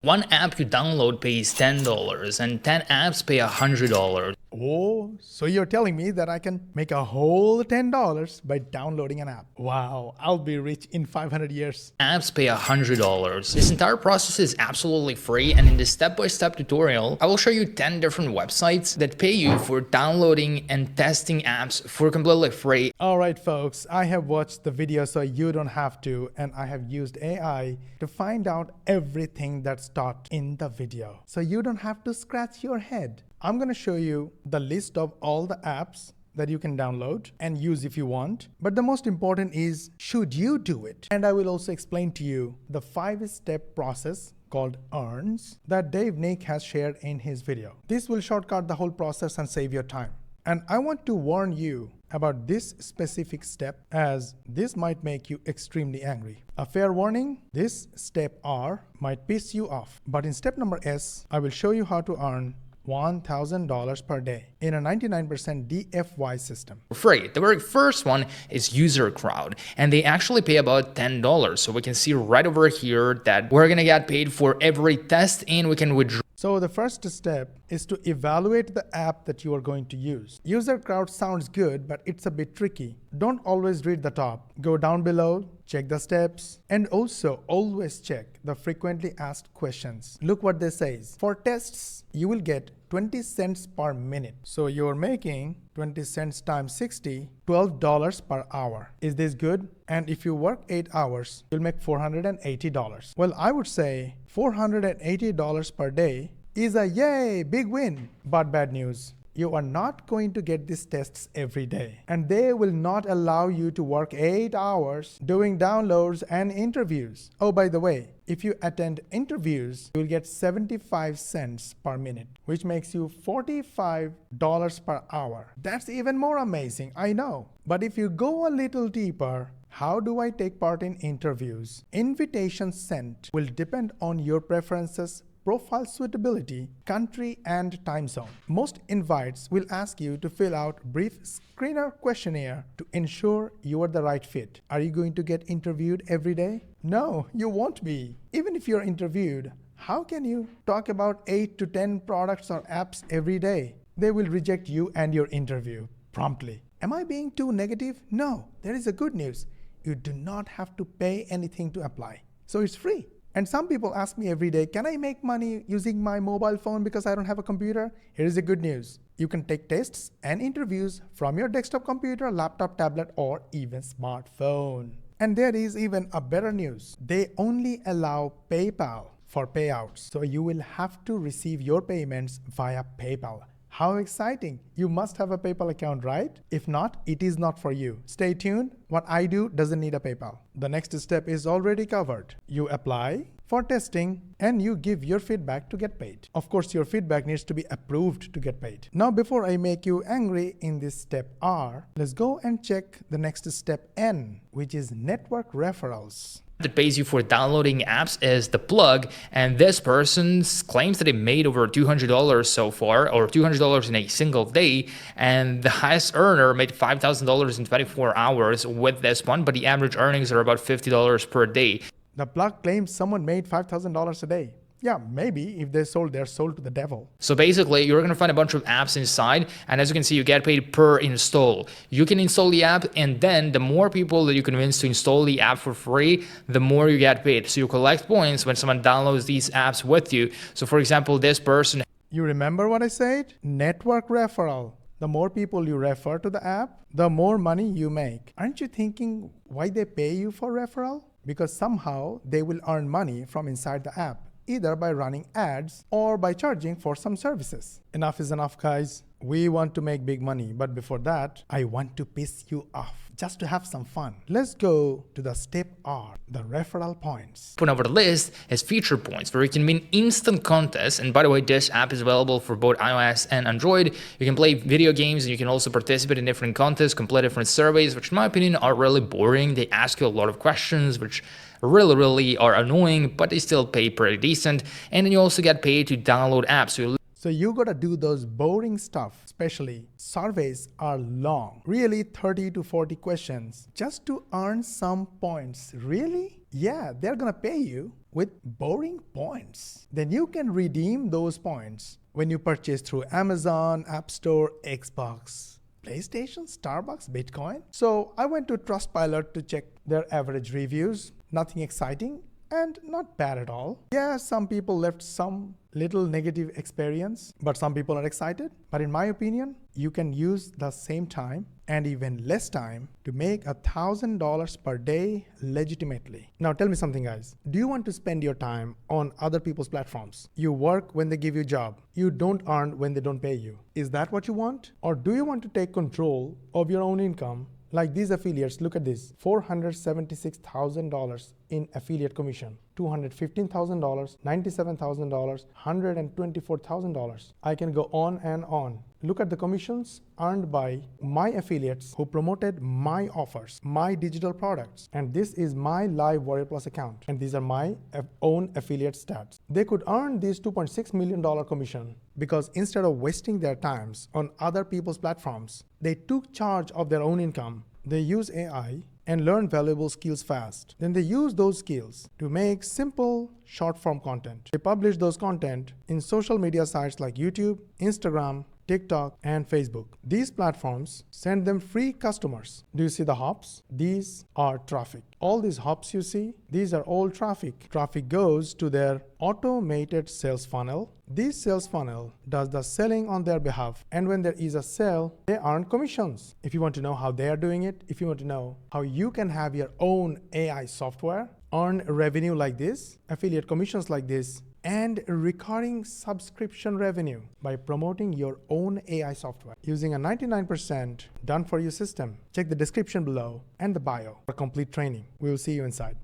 One app you download pays $10 and 10 apps pay $100. Oh, so you're telling me that I can make a whole $10 by downloading an app. Wow, I'll be rich in 500 years. Apps pay $100. This entire process is absolutely free, and in this step-by-step tutorial, I will show you 10 different websites that pay you for downloading and testing apps for completely free. Alright folks, I have watched the video so you don't have to, and I have used AI to find out everything that's taught in the video. So you don't have to scratch your head. I'm going to show you the list of all the apps that you can download and use if you want. But the most important is, should you do it? And I will also explain to you the 5-step process called earns that Dave Nick has shared in his video. This will shortcut the whole process and save your time. And I want to warn you about this specific step, as this might make you extremely angry. A fair warning, this step R might piss you off. But in step number S, I will show you how to earn $1,000 per day in a 99% DFY system. For free. The very first one is UserCrowd, and they actually pay about $10. So we can see right over here that we're gonna get paid for every test, and we can withdraw. So the first step is to evaluate the app that you are going to use. UserCrowd sounds good, but it's a bit tricky. Don't always read the top. Go down below, check the steps, and also always check the frequently asked questions. Look what they say. For tests, you will get 20 cents per minute. So you're making 20 cents times 60, $12 per hour. Is this good? And if you work 8 hours, you'll make $480. Well, I would say $480 per day is a yay, big win. But bad news. You are not going to get these tests every day, and they will not allow you to work 8 hours doing downloads and interviews. Oh, by the way, if you attend interviews, you'll get 75 cents per minute, which makes you $45 per hour. That's even more amazing, I know. But if you go a little deeper, how do I take part in interviews? Invitations sent will depend on your preferences, profile suitability, country, and time zone. Most invites will ask you to fill out brief screener questionnaire to ensure you are the right fit. Are you going to get interviewed every day? No, you won't be. Even if you're interviewed, how can you talk about 8 to 10 products or apps every day? They will reject you and your interview promptly. Am I being too negative? No, there is a good news. You do not have to pay anything to apply. So it's free. And some people ask me every day, can I make money using my mobile phone because I don't have a computer? Here is the good news. You can take tests and interviews from your desktop computer, laptop, tablet, or even smartphone. And there is even a better news. They only allow PayPal for payouts. So you will have to receive your payments via PayPal. How exciting! You must have a PayPal account, right? If not, it is not for you. Stay tuned. What I do doesn't need a PayPal. The next step is already covered. You apply for testing and you give your feedback to get paid. Of course, your feedback needs to be approved to get paid. Now, before I make you angry in this step R, let's go and check the next step N, which is network referrals. That pays you for downloading apps is the plug, and this person claims that they made over $200 so far, or $200 in a single day, and the highest earner made $5,000 in 24 hours with this one, but the average earnings are about $50 per day. The plug claims someone made $5,000 a day. Yeah, maybe if they sold their soul to the devil. So basically, you're going to find a bunch of apps inside, and as you can see, you get paid per install. You can install the app, and then the more people that you convince to install the app for free, the more you get paid. So you collect points when someone downloads these apps with you. So for example, this person... You remember what I said? Network referral. The more people you refer to the app, the more money you make. Aren't you thinking why they pay you for referral? Because somehow they will earn money from inside the app, either by running ads or by charging for some services. Enough is enough, guys. We want to make big money, but before that, I want to piss you off, just to have some fun. Let's go to the step R, the referral points. Put over the list is feature points, where you can win instant contests. And by the way, this app is available for both iOS and Android. You can play video games, and you can also participate in different contests, complete different surveys, which in my opinion are really boring. They ask you a lot of questions, which really are annoying, but they still pay pretty decent. And then you also get paid to download apps. So you gotta do those boring stuff, especially surveys are long, really 30 to 40 questions, just to earn some points. Really? Yeah, they're gonna pay you with boring points. Then you can redeem those points when you purchase through Amazon, App Store, Xbox, PlayStation, Starbucks, Bitcoin. So I went to Trustpilot to check their average reviews. Nothing exciting and not bad at all. Yeah, some people left some little negative experience, but some people are excited. But in my opinion, you can use the same time and even less time to make $1,000 per day legitimately. Now tell me something, guys. Do you want to spend your time on other people's platforms? You work when they give you a job. You don't earn when they don't pay you. Is that what you want? Or do you want to take control of your own income? Like these affiliates, look at this, $476,000 in affiliate commission, $215,000, $97,000, $124,000. I can go on and on. Look at the commissions earned by my affiliates who promoted my offers, my digital products. And this is my live Warrior Plus account. And these are my own affiliate stats. They could earn these $2.6 million commission because instead of wasting their times on other people's platforms, they took charge of their own income. They use AI and learn valuable skills fast. Then they use those skills to make simple short form content. They publish those content in social media sites like YouTube, Instagram, TikTok, and Facebook. These platforms send them free customers. Do you see the hops? These are traffic. All these hops you see, these are all traffic. Traffic goes to their automated sales funnel. This sales funnel does the selling on their behalf. And when there is a sale, they earn commissions. If you want to know how they are doing it, if you want to know how you can have your own AI software, earn revenue like this, affiliate commissions like this, and recurring subscription revenue by promoting your own AI software using a 99% done-for-you system. Check the description below and the bio for complete training. We will see you inside.